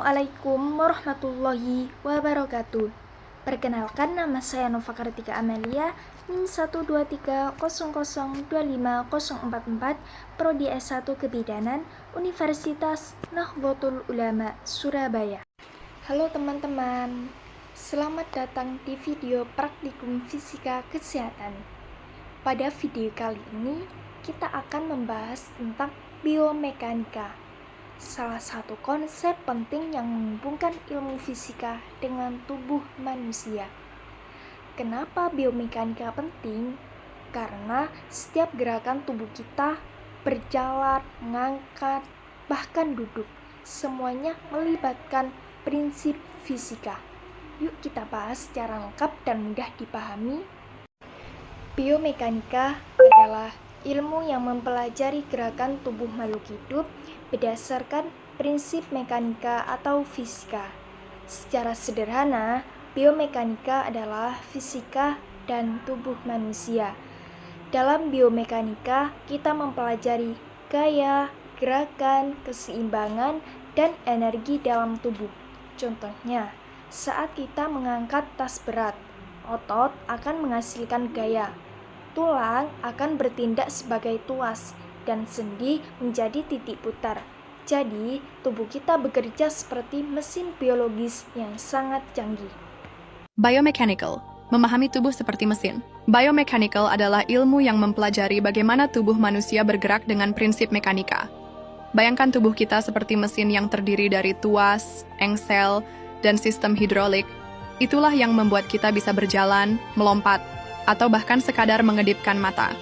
Assalamualaikum warahmatullahi wabarakatuh. Perkenalkan, nama saya Nova Kartika Amelia, NIM 12300250044, Prodi S1 Kebidanan, Universitas Nahdlatul Ulama, Surabaya. Halo teman-teman, selamat datang di video praktikum fisika kesehatan. Pada video kali ini, kita akan membahas tentang biomekanika, salah satu konsep penting yang menghubungkan ilmu fisika dengan tubuh manusia. Kenapa biomekanika penting? Karena setiap gerakan tubuh kita, berjalan, mengangkat, bahkan duduk, semuanya melibatkan prinsip fisika. Yuk kita bahas secara lengkap dan mudah dipahami. Biomekanika adalah ilmu yang mempelajari gerakan tubuh makhluk hidup berdasarkan prinsip mekanika atau fisika. Secara sederhana, biomekanika adalah fisika dan tubuh manusia. Dalam biomekanika, kita mempelajari gaya, gerakan, keseimbangan, dan energi dalam tubuh. Contohnya, saat kita mengangkat tas berat, otot akan menghasilkan gaya, tulang akan bertindak sebagai tuas, dan sendi menjadi titik putar. Jadi, tubuh kita bekerja seperti mesin biologis yang sangat canggih. Biomechanical, memahami tubuh seperti mesin. Biomechanical adalah ilmu yang mempelajari bagaimana tubuh manusia bergerak dengan prinsip mekanika. Bayangkan tubuh kita seperti mesin yang terdiri dari tuas, engsel, dan sistem hidrolik. Itulah yang membuat kita bisa berjalan, melompat, atau bahkan sekadar mengedipkan mata.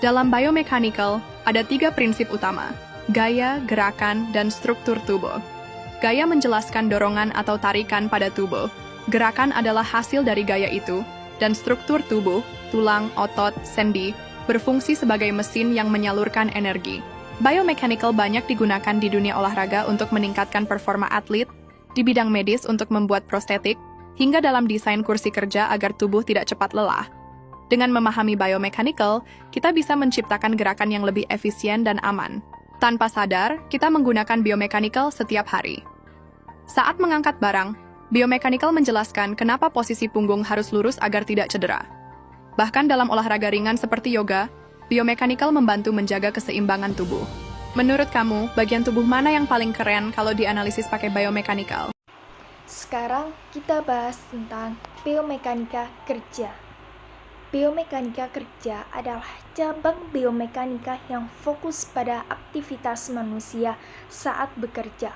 Dalam biomechanical, ada 3 prinsip utama: gaya, gerakan, dan struktur tubuh. Gaya menjelaskan dorongan atau tarikan pada tubuh. Gerakan adalah hasil dari gaya itu, dan struktur tubuh, tulang, otot, sendi, berfungsi sebagai mesin yang menyalurkan energi. Biomechanical banyak digunakan di dunia olahraga untuk meningkatkan performa atlet, di bidang medis untuk membuat prostetik, hingga dalam desain kursi kerja agar tubuh tidak cepat lelah. Dengan memahami biomechanical, kita bisa menciptakan gerakan yang lebih efisien dan aman. Tanpa sadar, kita menggunakan biomechanical setiap hari. Saat mengangkat barang, biomechanical menjelaskan kenapa posisi punggung harus lurus agar tidak cedera. Bahkan dalam olahraga ringan seperti yoga, biomechanical membantu menjaga keseimbangan tubuh. Menurut kamu, bagian tubuh mana yang paling keren kalau dianalisis pakai biomechanical? Sekarang kita bahas tentang biomekanika kerja. Biomekanika kerja adalah cabang biomekanika yang fokus pada aktivitas manusia saat bekerja.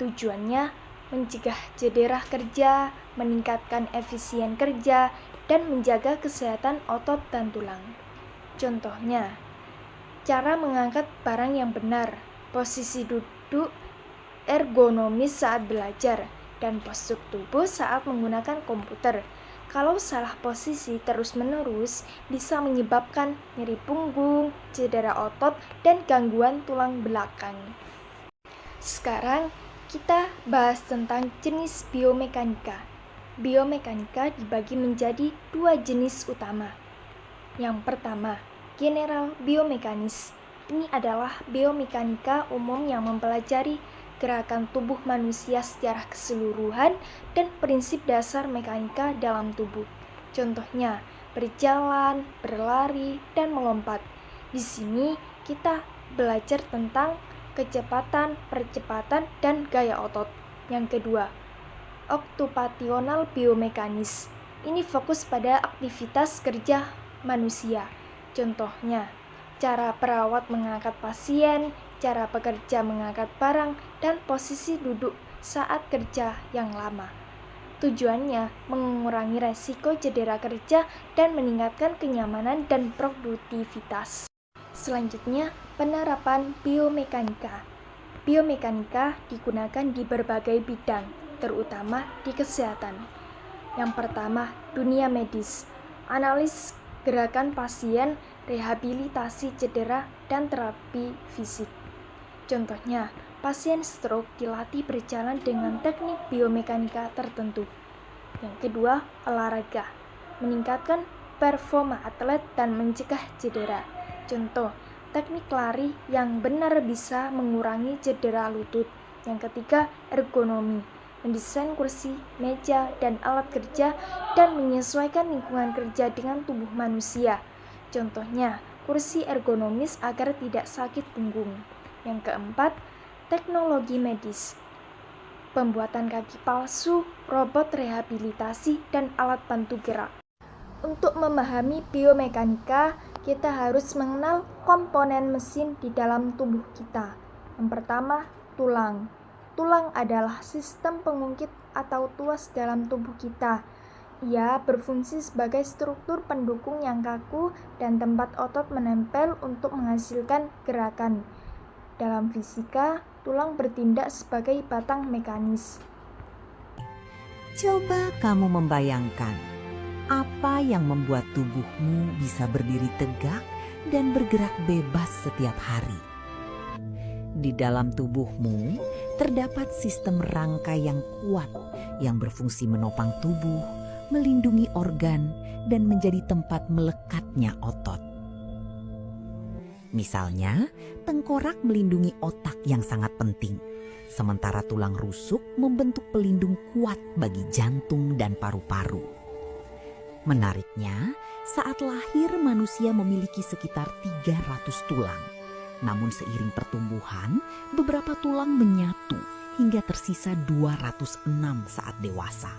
Tujuannya mencegah cedera kerja, meningkatkan efisien kerja, dan menjaga kesehatan otot dan tulang. Contohnya, cara mengangkat barang yang benar, posisi duduk ergonomis saat belajar, dan postur tubuh saat menggunakan komputer. Kalau salah posisi terus-menerus, bisa menyebabkan nyeri punggung, cedera otot, dan gangguan tulang belakang. Sekarang, kita bahas tentang jenis biomekanika. Biomekanika dibagi menjadi 2 jenis utama. Yang pertama, general biomekanis. Ini adalah biomekanika umum yang mempelajari gerakan tubuh manusia secara keseluruhan dan prinsip dasar mekanika dalam tubuh. Contohnya, berjalan, berlari, dan melompat. Di sini kita belajar tentang kecepatan, percepatan, dan gaya otot. Yang kedua, occupational biomekanis. Ini fokus pada aktivitas kerja manusia. Contohnya, cara perawat mengangkat pasien, cara pekerja mengangkat barang, dan posisi duduk saat kerja yang lama. Tujuannya mengurangi resiko cedera kerja dan meningkatkan kenyamanan dan produktivitas. Selanjutnya, penerapan biomekanika. Biomekanika digunakan di berbagai bidang, terutama di kesehatan. Yang pertama, dunia medis. Analis gerakan pasien, rehabilitasi cedera, dan terapi fisik. Contohnya, pasien stroke dilatih berjalan dengan teknik biomekanika tertentu. Yang kedua, olahraga. Meningkatkan performa atlet dan mencegah cedera. Contoh, teknik lari yang benar bisa mengurangi cedera lutut. Yang ketiga, ergonomi, mendesain kursi, meja, dan alat kerja dan menyesuaikan lingkungan kerja dengan tubuh manusia. Contohnya, kursi ergonomis agar tidak sakit punggung. Yang keempat, teknologi medis, pembuatan kaki palsu, robot rehabilitasi, dan alat bantu gerak. Untuk memahami biomekanika, kita harus mengenal komponen mesin di dalam tubuh kita. Yang pertama, tulang. Tulang adalah sistem pengungkit atau tuas dalam tubuh kita. Ia berfungsi sebagai struktur pendukung yang kaku dan tempat otot menempel untuk menghasilkan gerakan. Dalam fisika, tulang bertindak sebagai batang mekanis. Coba kamu membayangkan apa yang membuat tubuhmu bisa berdiri tegak dan bergerak bebas setiap hari. Di dalam tubuhmu terdapat sistem rangka yang kuat yang berfungsi menopang tubuh, melindungi organ, dan menjadi tempat melekatnya otot. Misalnya, tengkorak melindungi otak yang sangat penting, sementara tulang rusuk membentuk pelindung kuat bagi jantung dan paru-paru. Menariknya, saat lahir manusia memiliki sekitar 300 tulang. Namun seiring pertumbuhan, beberapa tulang menyatu hingga tersisa 206 saat dewasa.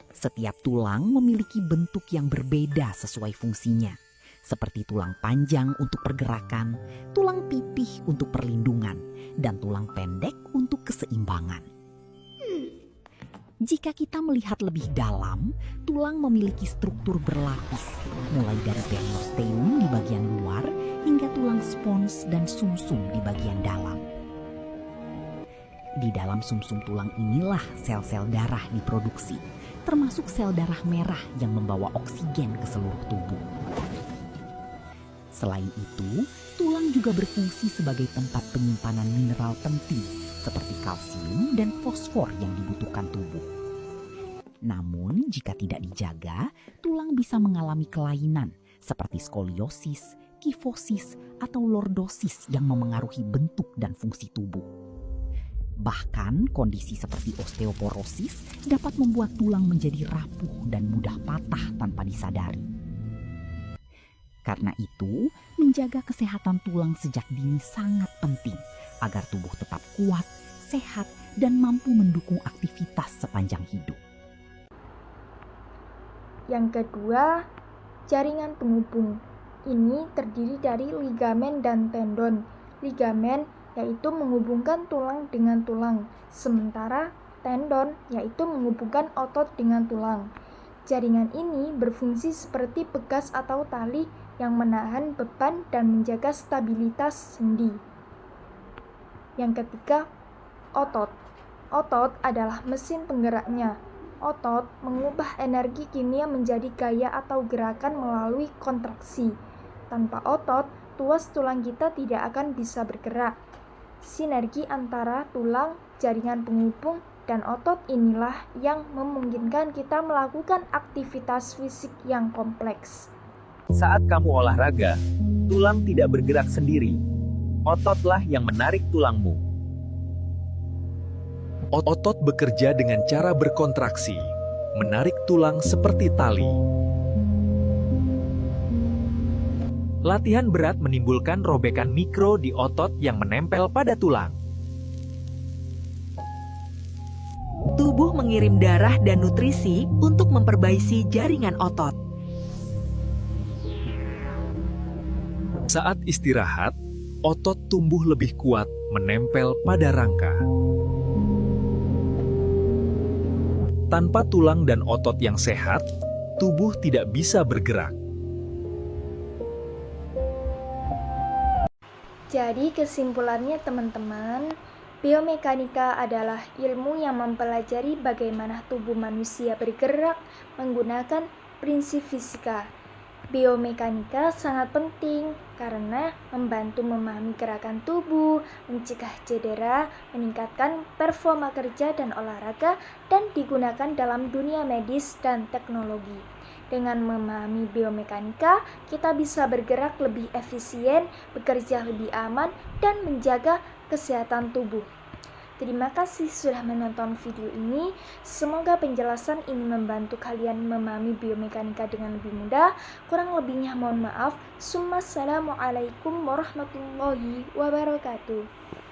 Setiap tulang memiliki bentuk yang berbeda sesuai fungsinya, seperti tulang panjang untuk pergerakan, tulang pipih untuk perlindungan, dan tulang pendek untuk keseimbangan. Jika kita melihat lebih dalam, tulang memiliki struktur berlapis, mulai dari periosteum di bagian luar hingga tulang spons dan sumsum di bagian dalam. Di dalam sumsum tulang inilah sel-sel darah diproduksi, termasuk sel darah merah yang membawa oksigen ke seluruh tubuh. Selain itu, tulang juga berfungsi sebagai tempat penyimpanan mineral penting seperti kalsium dan fosfor yang dibutuhkan tubuh. Namun, jika tidak dijaga, tulang bisa mengalami kelainan seperti skoliosis, kifosis, atau lordosis yang memengaruhi bentuk dan fungsi tubuh. Bahkan, kondisi seperti osteoporosis dapat membuat tulang menjadi rapuh dan mudah patah tanpa disadari. Karena itu, menjaga kesehatan tulang sejak dini sangat penting agar tubuh tetap kuat, sehat, dan mampu mendukung aktivitas sepanjang hidup. Yang kedua, jaringan penghubung. Ini terdiri dari ligamen dan tendon. Ligamen yaitu menghubungkan tulang dengan tulang, sementara tendon yaitu menghubungkan otot dengan tulang. Jaringan ini berfungsi seperti pegas atau tali yang menahan beban dan menjaga stabilitas sendi. Yang ketiga, otot. Otot adalah mesin penggeraknya. Otot mengubah energi kimia menjadi gaya atau gerakan melalui kontraksi. Tanpa otot, tuas tulang kita tidak akan bisa bergerak. Sinergi antara tulang, jaringan penghubung, dan otot inilah yang memungkinkan kita melakukan aktivitas fisik yang kompleks. Saat kamu olahraga, tulang tidak bergerak sendiri. Ototlah yang menarik tulangmu. Otot bekerja dengan cara berkontraksi, menarik tulang seperti tali. Latihan berat menimbulkan robekan mikro di otot yang menempel pada tulang. Tubuh mengirim darah dan nutrisi untuk memperbaiki jaringan otot. Saat istirahat, otot tumbuh lebih kuat menempel pada rangka. Tanpa tulang dan otot yang sehat, tubuh tidak bisa bergerak. Jadi kesimpulannya teman-teman, biomekanika adalah ilmu yang mempelajari bagaimana tubuh manusia bergerak menggunakan prinsip fisika. Biomekanika sangat penting karena membantu memahami gerakan tubuh, mencegah cedera, meningkatkan performa kerja dan olahraga, dan digunakan dalam dunia medis dan teknologi. Dengan memahami biomekanika, kita bisa bergerak lebih efisien, bekerja lebih aman, dan menjaga kesehatan tubuh. Terima kasih sudah menonton video ini. Semoga penjelasan ini membantu kalian memahami biomekanika dengan lebih mudah. Kurang lebihnya mohon maaf. Assalamualaikum warahmatullahi wabarakatuh.